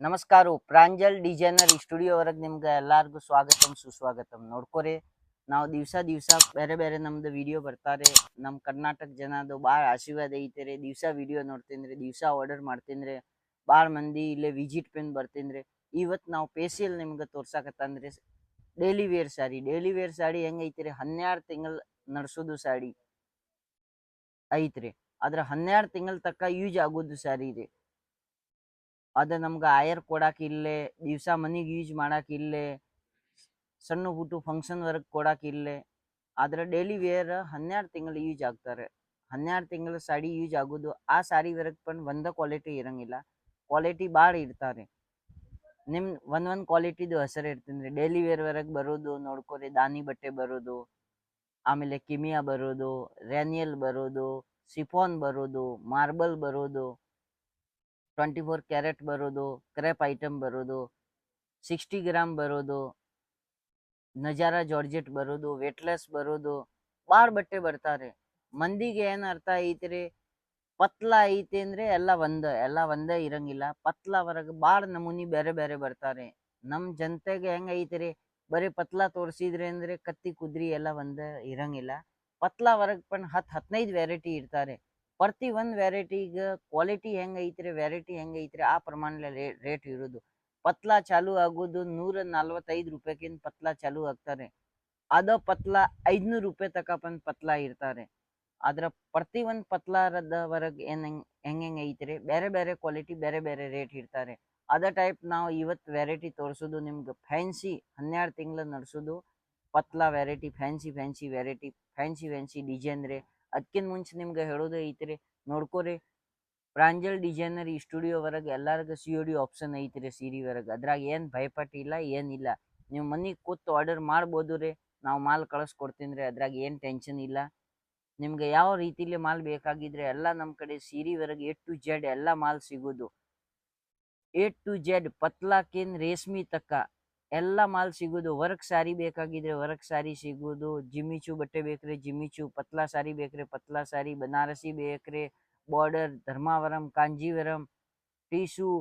ನಮಸ್ಕಾರ ಪ್ರಾಂಜಲ್ ಡಿಸೈನರ್ ಸ್ಟುಡಿಯೋವರೆಗೆ ನಿಮ್ಗೆ ಎಲ್ಲರಿಗೂ ಸ್ವಾಗತಂ ಸುಸ್ವಾಗತಂ. ನೋಡ್ಕೊರಿ, ನಾವು ದಿವಸ ಬೇರೆ ಬೇರೆ ನಮ್ದು ವಿಡಿಯೋ ಬರ್ತಾರೆ. ನಮ್ಮ ಕರ್ನಾಟಕ ಜನದು ಭಾಳ ಆಶೀರ್ವಾದ ಐತೆರಿ. ದಿವಸ ವಿಡಿಯೋ ನೋಡ್ತೀನಿ, ದಿವಸ ಆರ್ಡರ್ ಮಾಡ್ತೀನಿ. ಭಾಳ ಮಂದಿ ಇಲ್ಲೇ ವಿಸಿಟ್ ಪಿನ್ ಬರ್ತೀನಿ. ಇವತ್ತು ನಾವು ಫೇಸಿಯಲ್ ನಿಮ್ಗೆ ತೋರ್ಸಕತ್ತಂದ್ರೆ ಡೈಲಿ ವೇರ್ ಸಾಡಿ ಹೆಂಗೈತಿರಿ, 12 ತಿಂಗಳು ನಡೆಸೋದು ಸಾಡಿ ಐತ್ರಿ. ಅದ್ರ 12 ತಿಂಗಳ ತಕ್ಕ ಯೂಸ್ ಆಗೋದು ಸಾರಿ ರೀ. ಅದ ನಮ್ಗೆ ಆಯರ್ ಕೊಡಾಕ ಇಲ್ಲೇ, ದಿವಸ ಮನಿಗೆ ಯೂಸ್ ಮಾಡಾಕ ಇಲ್ಲೇ, ಸಣ್ಣ ಹುಟ್ಟು ಫಂಕ್ಷನ್ ವರ್ಕ್ ಕೊಡಾಕ ಇಲ್ಲೇ. ಆದ್ರೆ ಡೈಲಿ ವೇರ್ 12 ತಿಂಗಳು ಯೂಸ್ ಆಗ್ತಾರೆ. 12 ತಿಂಗಳ ಸಾಡಿ ಯೂಸ್ ಆಗೋದು. ಆ ಸಾರಿ ವರ್ಕ್ ಪನ್ ಒಂದ ಕ್ವಾಲಿಟಿ ಇರಂಗಿಲ್ಲ, ಕ್ವಾಲಿಟಿ ಭಾಳ ಇರ್ತಾರೆ. ನಿಮ್ ಒಂದ್ ಕ್ವಾಲಿಟಿದು ಹೆಸರು ಇರ್ತೀನಿ. ಡೈಲಿ ವೇರ್ ವರ್ಕ್ ಬರೋದು ನೋಡ್ಕೊರಿ, ದಾನಿ ಬಟ್ಟೆ ಬರೋದು, ಆಮೇಲೆ ಕಿಮಿಯಾ ಬರೋದು, ರ್ಯಾನಿಯಲ್ ಬರೋದು, ಸಿಫಾನ್ ಬರೋದು, ಮಾರ್ಬಲ್ ಬರೋದು, 24 ಕ್ಯಾರೆಟ್ ಬರೋದು, ಕ್ರೇಪ್ ಐಟಮ್ ಬರೋದು, 60 ಗ್ರಾಮ್ ಬರೋದು, ನಜಾರಾ ಜಾರ್ಜೆಟ್ ಬರೋದು, ವೇಟ್ಲೆಸ್ ಬರೋದು, ಭಾಳ ಬಟ್ಟೆ ಬರ್ತಾರೆ. ಮಂದಿಗೆ ಏನ್ ಅರ್ಥ ಐತ್ರಿ, ಪತ್ಲ ಐತಿ ಅಂದ್ರೆ ಎಲ್ಲ ಒಂದೇ ಇರಂಗಿಲ್ಲ. ಪತ್ಲ ಹೊರಗೆ ಭಾಳ ನಮೂನಿ ಬೇರೆ ಬೇರೆ ಬರ್ತಾರೆ. ನಮ್ ಜನತೆಗೆ ಹೆಂಗ್ ಐತ್ರಿ, ಬರೀ ಪತ್ಲ ತೋರ್ಸಿದ್ರಿ ಅಂದ್ರೆ ಕತ್ತಿ ಕುದ್ರಿ ಎಲ್ಲ ಒಂದೇ ಇರಂಗಿಲ್ಲ. ಪತ್ಲ ಹೊರಗ್ ಪನ್ 10-15 ವೆರೈಟಿ ಇರ್ತಾರೆ. ಪ್ರತಿ ಒಂದ್ ವೆರೈಟಿಗೆ ಕ್ವಾಲಿಟಿ ಹೆಂಗ್ ಐತ್ರಿ, ವೆರೈಟಿ ಹೆಂಗ್ ಐತ್ರಿ, ಆ ಪ್ರಮಾಣ ರೇಟ್ ಇರೋದು. ಪತ್ಲ ಚಾಲು ಆಗೋದು 145 ರೂಪಾಯಿಗಿಂತ ಪತ್ಲ ಚಾಲು ಆಗ್ತಾರೆ. ಅದ ಪತ್ಲ 500 ರೂಪಾಯಿ ತಕ ಬಂದ್ ಪತ್ಲ ಇರ್ತಾರೆ. ಆದ್ರ ಪ್ರತಿ ಒಂದ್ ಪತ್ಲಾರದ ಹೊರಗ್ ಹೆಂಗ್ ಐತ್ರಿ, ಬೇರೆ ಬೇರೆ ಕ್ವಾಲಿಟಿ ಬೇರೆ ಬೇರೆ ರೇಟ್ ಇರ್ತಾರೆ. ಅದ ಟೈಪ್ ನಾವು ಇವತ್ ವೆರೈಟಿ ತೋರ್ಸೋದು ನಿಮ್ಗೆ ಫ್ಯಾನ್ಸಿ 12 ತಿಂಗಳ ನಡ್ಸೋದು ಪತ್ಲಾ variety, fancy variety, fancy design ರೀ. ಅದಕ್ಕಿಂತ ಮುಂಚೆ ನಿಮ್ಗೆ ಹೇಳೋದು ಐತ್ರಿ, ನೋಡ್ಕೋರಿ. ಪ್ರಾಂಜಲ್ ಡಿಸೈನರ್ ಸ್ಟುಡಿಯೋ ಹೊರಗೆ ಎಲ್ಲರಿಗೂ COD ಆಪ್ಷನ್ ಐತ್ರಿ ಸೀರೆ ಹೊರಗೆ. ಅದ್ರಾಗ ಏನ್ ಭಯಪಟ್ಟಿಲ್ಲ, ಏನಿಲ್ಲ. ನೀವು ಮನಿಗೆ ಕೂತು ಆರ್ಡರ್ ಮಾಡ್ಬೋದು ರೀ. ನಾವು ಮಾಲ್ ಕಳಿಸ್ಕೊಡ್ತೀನಿ ರೀ, ಅದ್ರಾಗ ಏನ್ ಟೆನ್ಷನ್ ಇಲ್ಲ. ನಿಮ್ಗೆ ಯಾವ ರೀತಿಲಿ ಮಾಲ್ ಬೇಕಾಗಿದ್ರೆ ಎಲ್ಲ ನಮ್ಮ ಕಡೆ ಸೀರೆ ಹೊರಗೆ A to Z ಎಲ್ಲ ಮಾಲ್ ಸಿಗೋದು. A to Z ಪತ್ಲಾಕಿನ್ ರೇಷ್ಮಿ ತಕ್ಕ ಎಲ್ಲ ಮಾಲ್ ಸಿಗೋದು. ವರ್ಕ್ ಸಾರಿ ಬೇಕಾಗಿದ್ರೆ ವರ್ಕ್ ಸಾರಿ ಸಿಗೋದು, ಜಿಮಿಚು ಬಟ್ಟೆ ಬೇಕ್ರಿ ಜಿಮಿಚು, ಪತ್ಲಾ ಸಾರಿ ಬೇಕ್ರಿ ಪತ್ಲಾ ಸಾರಿ, ಬನಾರಸಿ ಬೇಕ್ರಿ, ಬಾರ್ಡರ್, ಧರ್ಮಾವರಂ, ಕಾಂಜೀವರಂ, ಟಿಶು,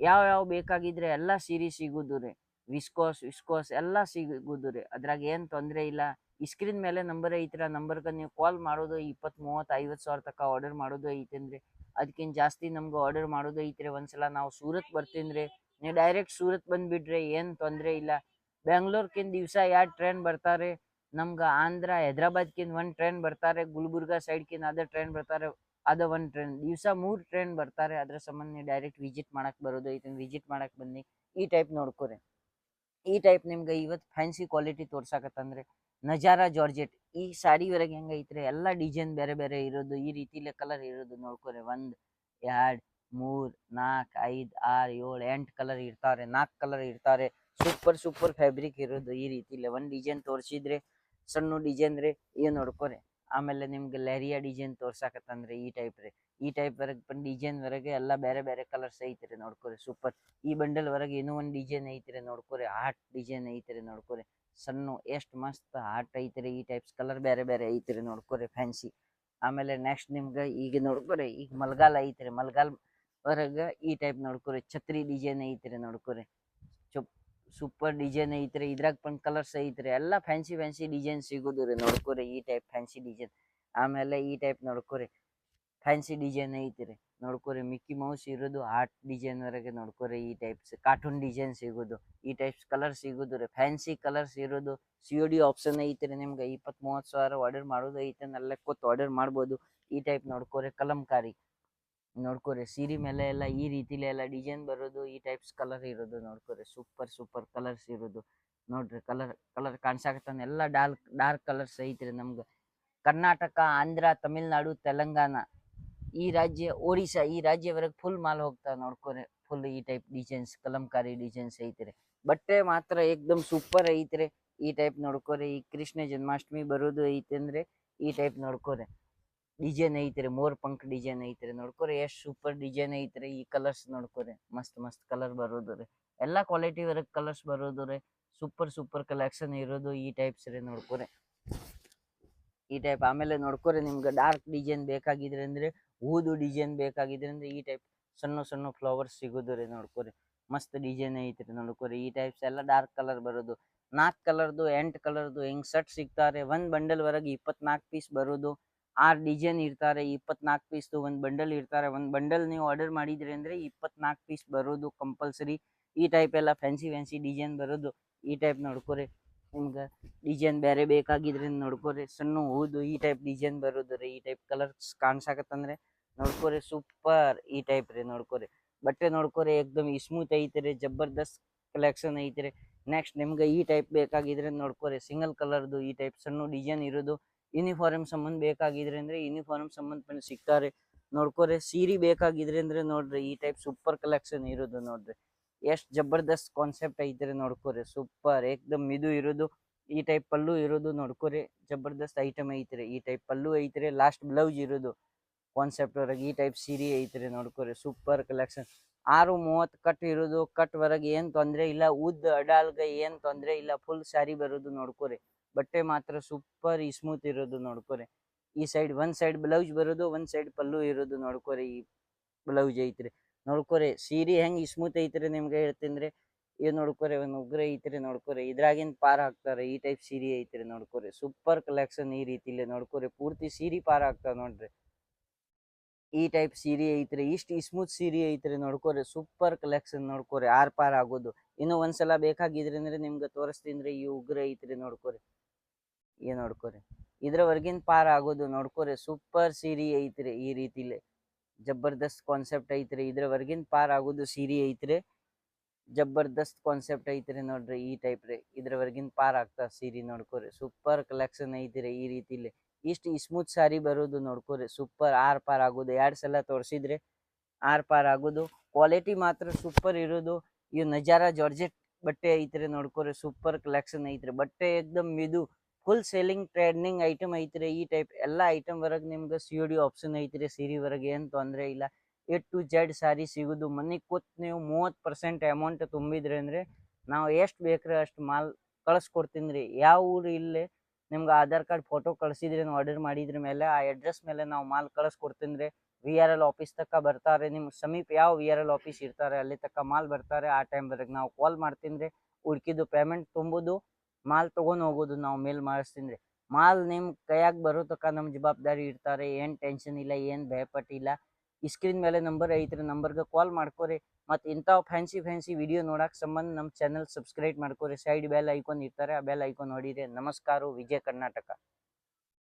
ಯಾವ ಬೇಕಾಗಿದ್ರೆ ಎಲ್ಲ ಸೀರೆ ಸಿಗೋದು ರೀ. ವಿಸ್ಕೋಸ್ ಎಲ್ಲ ಸಿಗೋದು ರೀ. ಅದ್ರಾಗ ಏನ್ ತೊಂದ್ರೆ ಇಲ್ಲ. ಈ ಸ್ಕ್ರೀನ್ ಮೇಲೆ ನಂಬರ್ ಐತ್ರ, ನಂಬರ್ಗೆ ನೀವು ಕಾಲ್ ಮಾಡೋದು 20, 30, 50 ಸಾವಿರ ತಕ ಆರ್ಡರ್ ಮಾಡೋದು ಐತೇನ್ರಿ. ಅದಕ್ಕಿಂತ ಜಾಸ್ತಿ ನಮ್ಗೆ ಆರ್ಡರ್ ಮಾಡೋದು ಐತ್ರಿ. ಒಂದ್ಸಲ ನಾವು ಸೂರತ್ ಬರ್ತೀನಿ, ನೀವು ಡೈರೆಕ್ಟ್ ಸೂರತ್ ಬಂದ್ಬಿಟ್ರೆ ಏನ್ ತೊಂದ್ರೆ ಇಲ್ಲ. ಬೆಂಗ್ಳೂರ್ಕಿಂತ ದಿವಸ 2 ಟ್ರೈನ್ ಬರ್ತಾರೆ. ನಮ್ಗೆ ಆಂಧ್ರ ಹೈದ್ರಾಬಾದ್ಕಿಂತ 1 ಟ್ರೈನ್ ಬರ್ತಾರೆ. ಗುಲ್ಬರ್ಗಾ ಸೈಡ್ಕಿಂತ ಅದ ಟ್ರೈನ್ ಬರ್ತಾರೆ. ಅದ 1 ಟ್ರೈನ್ ದಿವಸ 3 ಟ್ರೈನ್ ಬರ್ತಾರೆ. ಅದ್ರ ಸಂಬಂಧ ನೀವು ಡೈರೆಕ್ಟ್ ವಿಸಿಟ್ ಮಾಡಕ್ ಬರೋದು ಐತಿ. ವಿಸಿಟ್ ಮಾಡಕ್ ಬನ್ನಿ. ಈ ಟೈಪ್ ನೋಡ್ಕೊರಿ. ಈ ಟೈಪ್ ನಿಮ್ಗೆ ಇವತ್ತು ಫ್ಯಾನ್ಸಿ ಕ್ವಾಲಿಟಿ ತೋರ್ಸಾಕತ್ತಂದ್ರೆ ನಜಾರಾ ಜಾರ್ಜೆಟ್ ಈ ಸಾಡಿ ಹೊರಗೆ ಹೆಂಗ ಐತ್ರಿ, ಎಲ್ಲ ಡಿಸೈನ್ ಬೇರೆ ಬೇರೆ ಇರೋದು. ಈ ರೀತಿಲೆ ಕಲರ್ ಇರೋದು ನೋಡ್ಕೊರಿ. 1, 2, 3, 4, 5, 6, 7, 8 ಕಲರ್ ಇರ್ತಾರೆ. 4 ಕಲರ್ ಇರ್ತಾರೆ. ಸೂಪರ್ ಫ್ಯಾಬ್ರಿಕ್ ಇರೋದು. ಈ ರೀತಿಲೆ ಒಂದ್ ಡಿಸೈನ್ ತೋರ್ಸಿದ್ರೆ ಸಣ್ಣ ಡಿಸೈನ್ ರೀ, ಏನ್ ನೋಡ್ಕೊರಿ. ಆಮೇಲೆ ನಿಮ್ಗೆ ಲೆರಿಯಾ ಡಿಸೈನ್ ತೋರ್ಸಾಕತ್ತಂದ್ರೆ ಈ ಟೈಪ್ ರೀ. ಈ ಟೈಪ್ ವರೆಗೆ ಡಿಸೈನ್ ವರೆಗೆ ಎಲ್ಲ ಬೇರೆ ಬೇರೆ ಕಲರ್ಸ್ ಐತ್ರಿ ನೋಡ್ಕೊರಿ. ಸೂಪರ್. ಈ ಬಂಡಲ್ ವರೆಗೆ ಇನ್ನೂ ಒಂದು ಡಿಸೈನ್ ಐತ್ರಿ ನೋಡ್ಕೊರಿ. ಹಾರ್ಟ್ ಡಿಸೈನ್ ಐತ್ರಿ ನೋಡ್ಕೊರಿ. ಸಣ್ಣ ಎಷ್ಟು ಮಸ್ತ್ ಹಾರ್ಟ್ ಐತ್ರಿ. ಈ ಟೈಪ್ಸ್ ಕಲರ್ ಬೇರೆ ಬೇರೆ ಐತ್ರಿ ನೋಡ್ಕೊರಿ, ಫ್ಯಾನ್ಸಿ. ಆಮೇಲೆ ನೆಕ್ಸ್ಟ್ ನಿಮ್ಗೆ ಈಗ ನೋಡ್ಕೊರಿ, ಈಗ ಮಲ್ಗಾಲ್ ಐತ್ರಿ. ಮಲ್ಗಾಲ್ ಹೊರಗೆ ಈ ಟೈಪ್ ನೋಡ್ಕೊರಿ. ಛತ್ರಿ ಡಿಸೈನ್ ಐತ್ರಿ ನೋಡ್ಕೊರಿ. ಸೂಪರ್ ಡಿಸೈನ್ ಐತ್ರಿ. ಇದ್ರಾಗ ಪಂದ್ ಕಲರ್ಸ್ ಐತ್ರಿ. ಎಲ್ಲ ಫ್ಯಾನ್ಸಿ ಡಿಸೈನ್ ಸಿಗೋದು ರೀ ನೋಡ್ಕೊರಿ. ಈ ಟೈಪ್ ಫ್ಯಾನ್ಸಿ ಡಿಸೈನ್. ಆಮೇಲೆ ಈ ಟೈಪ್ ನೋಡ್ಕೊರಿ, ಫ್ಯಾನ್ಸಿ ಡಿಸೈನ್ ಐತ್ರಿ ನೋಡ್ಕೊರಿ. ಮಿಕ್ಕಿ ಮೌಸ್ ಇರೋದು ಹಾರ್ಟ್ ಡಿಸೈನ್ ವರೆಗೆ ನೋಡ್ಕೊರಿ. ಈ ಟೈಪ್ಸ್ ಕಾರ್ಟೂನ್ ಡಿಸೈನ್ ಸಿಗೋದು. ಈ ಟೈಪ್ಸ್ ಕಲರ್ ಸಿಗೋದು ರೀ. ಫ್ಯಾನ್ಸಿ ಕಲರ್ಸ್ ಇರೋದು. COD ಆಪ್ಷನ್ ಐತ್ರಿ. ನಿಮ್ಗೆ 20-30 ಸಾವಿರ ಆರ್ಡರ್ ಮಾಡೋದು ಐತೆ, ಅಲ್ಲೇ ಕೂತ್ ಆರ್ಡರ್ ಮಾಡ್ಬೋದು. ಈ ಟೈಪ್ ನೋಡ್ಕೊರಿ. ಕಲಂಕಾರಿ ನೋಡ್ಕೊರಿ. ಸೀರೆ ಮೇಲೆ ಎಲ್ಲ ಈ ರೀತಿಲಿ ಎಲ್ಲ ಡಿಸೈನ್ ಬರೋದು. ಈ ಟೈಪ್ಸ್ ಕಲರ್ ಇರೋದು ನೋಡ್ಕೊರಿ. ಸೂಪರ್ ಕಲರ್ಸ್ ಇರೋದು ನೋಡ್ರಿ. ಕಲರ್ ಕಾಣ್ಸಾಕತ್ತಾನ ಎಲ್ಲ ಡಾರ್ಕ್ ಕಲರ್ಸ್ ಐತ್ರಿ. ನಮ್ಗೆ ಕರ್ನಾಟಕ, ಆಂಧ್ರ, ತಮಿಳ್ನಾಡು, ತೆಲಂಗಾಣ, ಈ ರಾಜ್ಯ, ಒಡಿಶಾ, ಈ ರಾಜ್ಯವರೆಗೆ ಫುಲ್ ಮಾಲ್ ಹೋಗ್ತಾ ನೋಡ್ಕೊರಿ. ಫುಲ್ ಈ ಟೈಪ್ ಡಿಸೈನ್ಸ್, ಕಲಂಕಾರಿ ಡಿಸೈನ್ಸ್ ಐತ್ರಿ. ಬಟ್ಟೆ ಮಾತ್ರ ಏಕ್ದಮ್ ಸೂಪರ್ ಐತ್ರಿ. ಈ ಟೈಪ್ ನೋಡ್ಕೊರಿ. ಈ ಕೃಷ್ಣ ಜನ್ಮಾಷ್ಟಮಿ ಬರೋದು ಐತೆ ಅಂದ್ರೆ ಈ ಟೈಪ್ ನೋಡ್ಕೊರಿ. ಡಿಸೈನ್ ಐತ್ರಿ. ಮೋರ್ ಪಂಕ್ ಡಿಸೈನ್ ಐತ್ರಿ ನೋಡ್ಕೊರಿ. ಎಷ್ಟು ಸೂಪರ್ ಡಿಸೈನ್ ಐತ್ರಿ. ಈ ಕಲರ್ಸ್ ನೋಡ್ಕೊರಿ. ಮಸ್ತ್ ಕಲರ್ ಬರೋದು ರೀ. ಎಲ್ಲಾ ಕ್ವಾಲಿಟಿ ವರೆಗೆ ಕಲರ್ಸ್ ಬರೋದು ರೀ. ಸೂಪರ್ ಕಲೆಕ್ಷನ್ ಇರೋದು. ಈ ಟೈಪ್ಸ್ ರೀ ನೋಡ್ಕೊರಿ. ಈ ಟೈಪ್ ಆಮೇಲೆ ನೋಡ್ಕೊರಿ. ನಿಮ್ಗೆ ಡಾರ್ಕ್ ಡಿಸೈನ್ ಬೇಕಾಗಿದ್ರೆ ಅಂದ್ರೆ, ಊದು ಡಿಸೈನ್ ಬೇಕಾಗಿದ್ರೆ ಅಂದ್ರೆ ಈ ಟೈಪ್ ಸಣ್ಣ ಸಣ್ಣ ಫ್ಲವರ್ಸ್ ಸಿಗೋದು ರೀ ನೋಡ್ಕೊರಿ. ಮಸ್ತ್ ಡಿಸೈನ್ ಐತ್ರಿ ನೋಡ್ಕೊರಿ. ಈ ಟೈಪ್ಸ್ ಎಲ್ಲ ಡಾರ್ಕ್ ಕಲರ್ ಬರೋದು, 4 ಕಲರ್ದು 8 ಕಲರ್ದು ಹಿಂಗ್ ಸೆಟ್ ಸಿಗ್ತಾರೆ. ಒಂದ್ ಬಂಡಲ್ ವರೆಗೆ 24 ಪೀಸ್ ಬರೋದು. 6 ಡಿಸೈನ್ ಇರ್ತಾರೆ, 24 ಪೀಸ್ದು ಒಂದ್ ಬಂಡಲ್ ಇರ್ತಾರೆ. ಒಂದ್ ಬಂಡಲ್ ನೀವು ಆರ್ಡರ್ ಮಾಡಿದ್ರಿ ಅಂದ್ರೆ 24 ಪೀಸ್ ಬರೋದು ಕಂಪಲ್ಸರಿ. ಈ ಟೈಪ್ ಎಲ್ಲ ಫ್ಯಾನ್ಸಿ ಡಿಸೈನ್ ಬರೋದು. ಈ ಟೈಪ್ ನೋಡ್ಕೊರಿ. ನಿಮ್ಗೆ ಡಿಸೈನ್ ಬೇರೆ ಬೇಕಾಗಿದ್ರೆ ನೋಡ್ಕೊರಿ, ಸಣ್ಣ ಹೂದು ಈ ಟೈಪ್ ಡಿಸೈನ್ ಬರೋದು ರೀ. ಈ ಟೈಪ್ ಕಲರ್ಸ್ ಕಾಣ್ಸಾಕತ್ತಂದ್ರೆ ನೋಡ್ಕೊರಿ, ಸೂಪರ್. ಈ ಟೈಪ್ ರೀ ನೋಡ್ಕೊರಿ. ಬಟ್ಟೆ ನೋಡ್ಕೊರಿ, ಏಕ್ದಮ್ ಸ್ಮೂತ್ ಐತ್ರಿ, ಜಬರ್ದಸ್ತ್ ಕಲೆಕ್ಷನ್ ಐತ್ರಿ. ನೆಕ್ಸ್ಟ್ ನಿಮ್ಗೆ ಈ ಟೈಪ್ ಬೇಕಾಗಿದ್ರೆ ನೋಡ್ಕೊರಿ, ಸಿಂಗಲ್ ಕಲರ್ದು ಈ ಟೈಪ್ ಸಣ್ಣ ಡಿಸೈನ್ ಇರೋದು. ಯೂನಿಫಾರ್ಮ್ ಸಂಬಂಧ ಬೇಕಾಗಿದ್ರೆ ಅಂದ್ರೆ ಯೂನಿಫಾರ್ಮ್ ಸಂಬಂಧ ಸಿಗ್ತಾರೆ ನೋಡ್ಕೊರಿ. ಸೀರೆ ಬೇಕಾಗಿದ್ರೆ ಅಂದ್ರೆ ನೋಡ್ರಿ, ಈ ಟೈಪ್ ಸೂಪರ್ ಕಲೆಕ್ಷನ್ ಇರೋದು ನೋಡ್ರಿ. ಎಷ್ಟ್ ಜಬರ್ದಸ್ತ್ ಕಾನ್ಸೆಪ್ಟ್ ಐತ್ರಿ ನೋಡ್ಕೊರಿ, ಸೂಪರ್ ಏಕ್ದಮ್ ಇದು ಇರೋದು. ಈ ಟೈಪ್ ಪಲ್ಲು ಇರೋದು ನೋಡ್ಕೊರಿ, ಜಬರ್ದಸ್ತ್ ಐಟಮ್ ಐತ್ರಿ. ಈ ಟೈಪ್ ಪಲ್ಲು ಐತ್ರಿ, ಲಾಸ್ಟ್ ಬ್ಲೌಸ್ ಇರೋದು ಕಾನ್ಸೆಪ್ಟ್ ಹೊರಗೆ. ಈ ಟೈಪ್ ಸೀರೆ ಐತ್ರಿ ನೋಡ್ಕೊರಿ, ಸೂಪರ್ ಕಲೆಕ್ಷನ್. 6:30 ಕಟ್ ಇರೋದು. ಕಟ್ ವರೆಗೆ ಏನ್ ತೊಂದ್ರೆ ಇಲ್ಲ, ಉದ್ದ ಅಡಾಲ್ಗ ಏನ್ ತೊಂದ್ರೆ ಇಲ್ಲ, ಫುಲ್ ಸ್ಯಾರಿ ಬರೋದು ನೋಡ್ಕೊರಿ. ಬಟ್ಟೆ ಮಾತ್ರ ಸೂಪರ್ ಸ್ಮೂತ್ ಇರೋದು ನೋಡ್ಕೊರಿ. ಈ ಸೈಡ್ ಒಂದ್ ಸೈಡ್ ಬ್ಲೌಸ್ ಬರೋದು, ಒಂದ್ ಸೈಡ್ ಪಲ್ಲು ಇರೋದು ನೋಡ್ಕೊರಿ. ಈ ಬ್ಲೌಸ್ ಐತ್ರಿ ನೋಡ್ಕೊರಿ. ಸೀರೆ ಹೆಂಗ್ ಸ್ಮೂತ್ ಐತ್ರಿ ನಿಮ್ಗೆ ಹೇಳ್ತೀನಿ. ಇದು ನೋಡ್ಕೊರಿ, ಒಂದ್ ಉಗ್ರ ಐತ್ರಿ ನೋಡ್ಕೊರಿ. ಇದ್ರಾಗಿನ್ ಪಾರ್ ಹಾಕ್ತಾರೆ. ಈ ಟೈಪ್ ಸೀರೆ ಐತ್ರಿ ನೋಡ್ಕೊರಿ, ಸೂಪರ್ ಕಲೆಕ್ಷನ್. ಈ ರೀತಿಲಿ ನೋಡ್ಕೊರಿ, ಪೂರ್ತಿ ಸೀರೆ ಪಾರ್ ಹಾಕ್ತಾವ ನೋಡ್ರಿ. ಈ ಟೈಪ್ ಸೀರೆ ಐತ್ರಿ, ಇಷ್ಟ ಸ್ಮೂತ್ ಸೀರೆ ಐತ್ರಿ ನೋಡ್ಕೊರಿ, ಸೂಪರ್ ಕಲೆಕ್ಷನ್ ನೋಡ್ಕೊರಿ. ಆರ್ ಪಾರ್ ಆಗೋದು. ಇನ್ನು ಒಂದ್ಸಲ ಬೇಕಾಗಿದ್ರಿ ಅಂದ್ರೆ ನಿಮ್ಗೆ ತೋರಿಸ್ತೀನಿ. ಈ ಉಗ್ರ ಐತ್ರಿ ನೋಡ್ಕೊರಿ, ನೋಡ್ಕೊರಿ. ಇದ್ರವರ್ಗಿನ್ ಪಾರ್ ಆಗೋದು ನೋಡ್ಕೊರಿ, ಸೂಪರ್ ಸೀರೆ ಐತ್ರಿ. ಈ ರೀತಿಲಿ ಜಬರ್ದಸ್ತ್ ಕಾನ್ಸೆಪ್ಟ್ ಐತ್ರಿ. ಇದ್ರವರ್ಗಿನ್ ಪಾರ್ ಆಗೋದು ಸೀರೆ ಐತ್ರಿ, ಜಬರ್ದಸ್ತ್ ಕಾನ್ಸೆಪ್ಟ್ ಐತ್ರಿ ನೋಡ್ರಿ. ಈ ಟೈಪ್ ರೀ, ಇದ್ರವರ್ಗಿನ್ ಪಾರ್ ಆಗ್ತಾವ ಸೀರೆ ನೋಡ್ಕೊರಿ, ಸೂಪರ್ ಕಲೆಕ್ಷನ್ ಐತ್ರಿ. ಈ ರೀತಿಲಿ ಇಷ್ಟು ಸ್ಮೂತ್ ಸಾರಿ ಬರೋದು ನೋಡ್ಕೊರಿ, ಸೂಪರ್. ಆರ್ ಪಾರ್ ಆಗೋದು. 2 ಸಲ ತೋರಿಸಿದ್ರೆ ಆರ್ ಪಾರ್ ಆಗೋದು. ಕ್ವಾಲಿಟಿ ಮಾತ್ರ ಸೂಪರ್ ಇರೋದು. ಇವ್ ನಜಾರಾ ಜಾರ್ಜೆಟ್ ಬಟ್ಟೆ ಐತ್ರಿ ನೋಡ್ಕೊರಿ, ಸೂಪರ್ ಕಲೆಕ್ಷನ್ ಐತ್ರಿ. ಬಟ್ಟೆ ಏಕ್ದಮ್ ಇದು ಫುಲ್ ಸೇಲಿಂಗ್ ಟ್ರೆಂಡಿಂಗ್ ಐಟಮ್ ಐತ್ರಿ. ಈ ಟೈಪ್ ಎಲ್ಲಾ ಐಟಮ್ ವರೆಗೆ ನಿಮ್ಗೆ COD ಆಪ್ಷನ್ ಐತ್ರಿ. ಸೀರೆ ವರೆಗೆ ಏನ್ ತೊಂದ್ರೆ ಇಲ್ಲ. A to Z ಸಾರಿ ಸಿಗುದು. ಮನೆಗ್ ಕೂತ್ ನೀವು 30% ಅಮೌಂಟ್ ತುಂಬಿದ್ರಿ ಅಂದ್ರೆ ನಾವು ಎಷ್ಟು ಬೇಕ್ರಿ ಅಷ್ಟು ಮಾಲ್ ಕಳಿಸ್ಕೊಡ್ತೀನಿ. ಯಾವ ಊರು ಇಲ್ಲೇ ನಿಮ್ಗೆ ಆಧಾರ್ ಕಾರ್ಡ್ ಫೋಟೋ ಕಳಿಸಿದ್ರಿ, ಆರ್ಡರ್ ಮಾಡಿದ್ರ ಮೇಲೆ ಆ ಅಡ್ರೆಸ್ ಮೇಲೆ ನಾವು ಮಾಲ್ ಕಳಿಸ್ಕೊಡ್ತೀನಿ. VRL ಆಫೀಸ್ ತಕ್ಕ ಬರ್ತಾರೆ. ನಿಮ್ ಸಮೀಪ ಯಾವ VRL ಆಫೀಸ್ ಇರ್ತಾರೆ ಅಲ್ಲಿ ತಕ್ಕ ಮಾಲ್ ಬರ್ತಾರೆ. ಆ ಟೈಮ್ ವರೆಗೆ ನಾವು ಕಾಲ್ ಮಾಡ್ತೀನಿ. ಉಳ್ಕಿದ್ದು ಪೇಮೆಂಟ್ ತುಂಬುದು, ಮಾಲ್ ತಗೊಂಡ್ ಹೋಗೋದು ನಾವು ಮೇಲ್ ಮಾಡಿಸ್ತೀನಿ. ಮಾಲ್ ನಿಮ್ ಕೈಯಾಗ ಬರೋ ತಕ್ಕ ನಮ್ ಜವಾಬ್ದಾರಿ ಇರ್ತಾರೆ. ಏನ್ ಟೆನ್ಷನ್ ಇಲ್ಲ, ಏನ್ ಭಯಪಟ್ಟಿಲ್ಲ. ಈ ಸ್ಕ್ರೀನ್ ಮೇಲೆ ನಂಬರ್ ಐತ್ರಿ, ನಂಬರ್ಗೆ ಕಾಲ್ ಮಾಡ್ಕೊರಿ. ಮತ್ತು ಇಂಥವು ಫ್ಯಾನ್ಸಿ ವಿಡಿಯೋ ನೋಡಕ್ಕೆ ಸಂಬಂಧ ನಮ್ಮ ಚಾನಲ್ ಸಬ್ಸ್ಕ್ರೈಬ್ ಮಾಡ್ಕೊರಿ. ಸೈಡ್ ಬೆಲ್ ಐಕಾನ್ ಇರ್ತಾರೆ, ಆ ಬೆಲ್ ಐಕಾನ್ ನೋಡಿರಿ. ನಮಸ್ಕಾರ. ವಿಜಯ ಕರ್ನಾಟಕ.